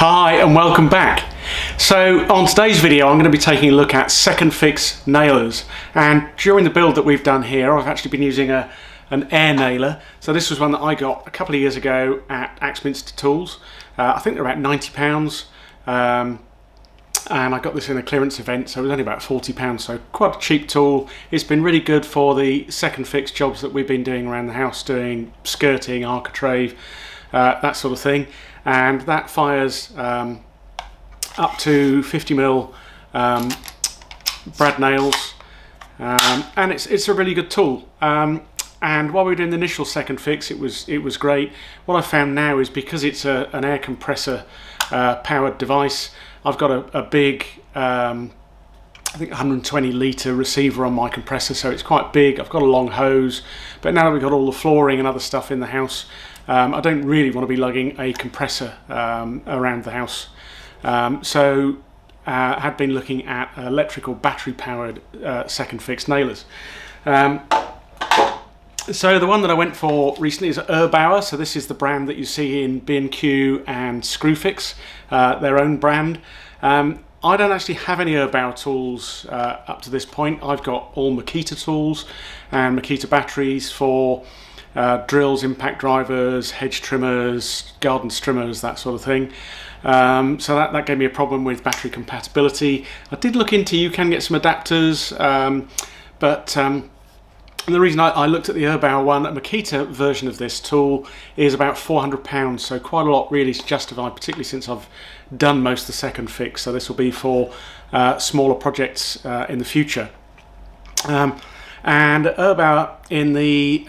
Hi and welcome back. So on today's video I'm going to be taking a look at second fix nailers, and during the build that we've done here I've actually been using an air nailer. So this was one that I got a couple of years ago at Axminster tools. I think they're about £90, and I got this in a clearance event, so it was only about £40, so quite a cheap tool. It's been really good for the second fix jobs that we've been doing around the house, doing skirting, architrave, that sort of thing. And that fires up to 50mm brad nails, and it's a really good tool. And while we were doing the initial second fix, it was great. What I found now is, because it's an air compressor powered device, I've got a big I think 120 litre receiver on my compressor, so it's quite big. I've got a long hose, but now that we've got all the flooring and other stuff in the house, I don't really want to be lugging a compressor around the house. So I had been looking at electrical battery powered second fix nailers. So the one that I went for recently is Erbauer. So this is the brand that you see in B&Q and Screwfix, their own brand. I don't actually have any Erbauer tools up to this point. I've got all Makita tools and Makita batteries for drills, impact drivers, hedge trimmers, garden trimmers, that sort of thing. So that gave me a problem with battery compatibility. I did look into, you can get some adapters, but and the reason I looked at the Erbauer one, a Makita version of this tool is about £400, so quite a lot really to justify, particularly since I've done most of the second fix. So this will be for smaller projects in the future. And Erbauer, in the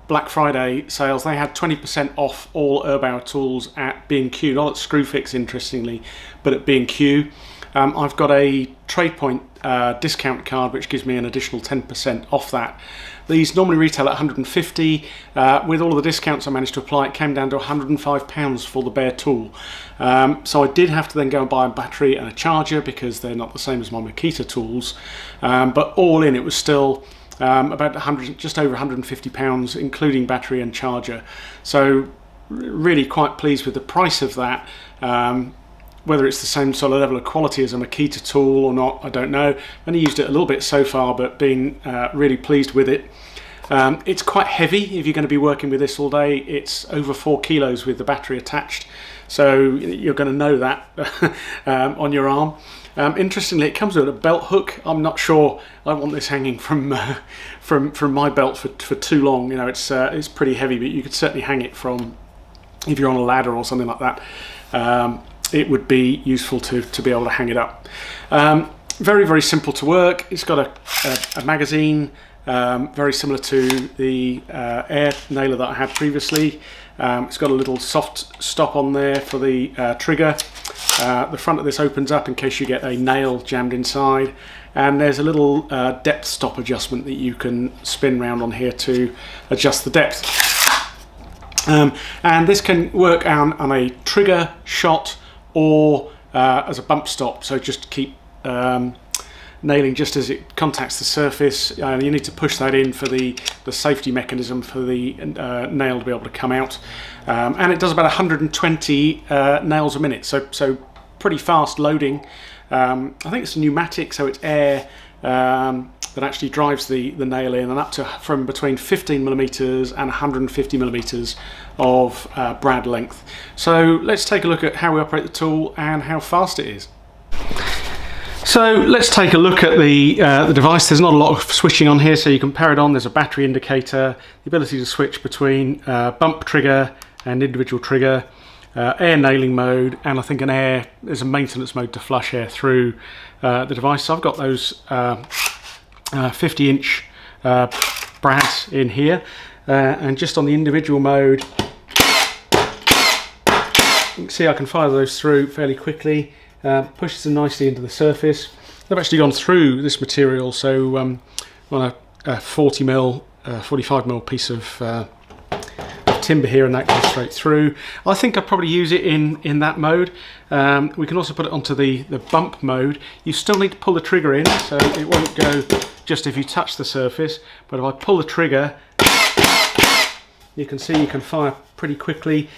Black Friday sales, they had 20% off all Erbauer tools at B&Q, not at Screwfix interestingly, but at B&Q. I've got a TradePoint discount card which gives me an additional 10% off that. These normally retail at £150. With all of the discounts I managed to apply, it came down to £105 for the bare tool. So I did have to then go and buy a battery and a charger, because they're not the same as my Makita tools. But all in, it was still about just over £150, including battery and charger. So really quite pleased with the price of that. Whether it's the same sort of level of quality as a Makita tool or not, I don't know. I've only used it a little bit so far, but been really pleased with it. It's quite heavy if you're going to be working with this all day. It's over 4 kilos with the battery attached, so you're going to know that on your arm. Interestingly, it comes with a belt hook. I'm not sure I want this hanging from my belt for too long. You know, it's pretty heavy, but you could certainly hang it from, if you're on a ladder or something like that. It would be useful to be able to hang it up. Very, very simple to work. It's got a magazine, very similar to the air nailer that I had previously. It's got a little soft stop on there for the trigger. The front of this opens up in case you get a nail jammed inside, and there's a little depth stop adjustment that you can spin round on here to adjust the depth. And this can work on a trigger shot or as a bump stop, so just keep nailing just as it contacts the surface. You need to push that in for the safety mechanism for the nail to be able to come out. And it does about 120 nails a minute, so pretty fast loading. I think it's pneumatic, so it's air that actually drives the nail in, and up to from between 15mm and 150mm of brad length. So let's take a look at how we operate the tool and how fast it is. So let's take a look at the device. There's not a lot of switching on here, so you can power it on. There's a battery indicator, the ability to switch between bump trigger and individual trigger, air nailing mode, and I think there's a maintenance mode to flush air through the device. So I've got those 50-inch brads in here, and just on the individual mode, you can see I can fire those through fairly quickly. Pushes them nicely into the surface. They've actually gone through this material, so on a 40mm, 45mm piece of timber here, and that goes straight through. I think I'd probably use it in that mode. We can also put it onto the bump mode. You still need to pull the trigger in, so it won't go just if you touch the surface, but if I pull the trigger, you can see you can fire pretty quickly.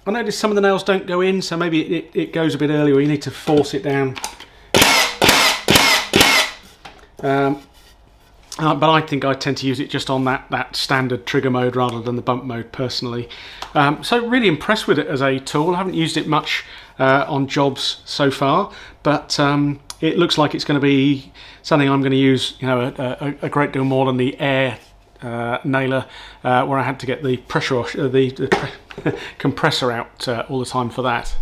I noticed some of the nails don't go in, so maybe it goes a bit earlier. You need to force it down. But I think I tend to use it just on that standard trigger mode rather than the bump mode personally. So really impressed with it as a tool. I haven't used it much on jobs so far, but it looks like it's going to be something I'm going to use, you know, a great deal more than the air nailer, where I had to get the pressure the compressor out all the time for that.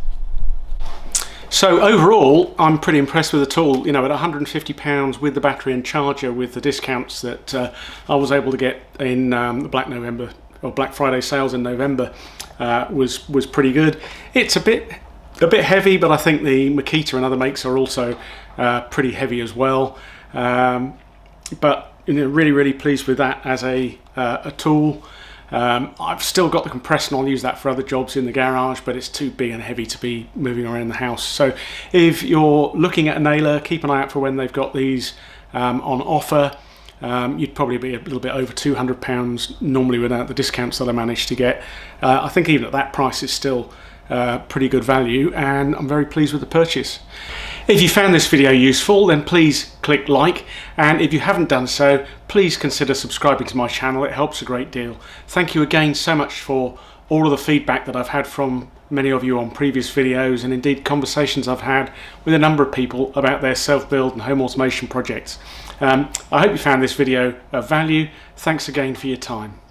So overall, I'm pretty impressed with the tool. You know, at £150 with the battery and charger, with the discounts that I was able to get in the Black Friday sales in November, was pretty good. It's a bit heavy, but I think the Makita and other makes are also pretty heavy as well. But you know, really pleased with that as a tool. I've still got the compressor, and I'll use that for other jobs in the garage, but it's too big and heavy to be moving around the house. So if you're looking at a nailer, keep an eye out for when they've got these on offer. You'd probably be a little bit over £200 normally without the discounts that I managed to get. I think even at that price it's still pretty good value, and I'm very pleased with the purchase. If you found this video useful, then please click like, and if you haven't done so, please consider subscribing to my channel. It helps a great deal. Thank you again so much for all of the feedback that I've had from many of you on previous videos, and indeed conversations I've had with a number of people about their self-build and home automation projects. I hope you found this video of value. Thanks again for your time.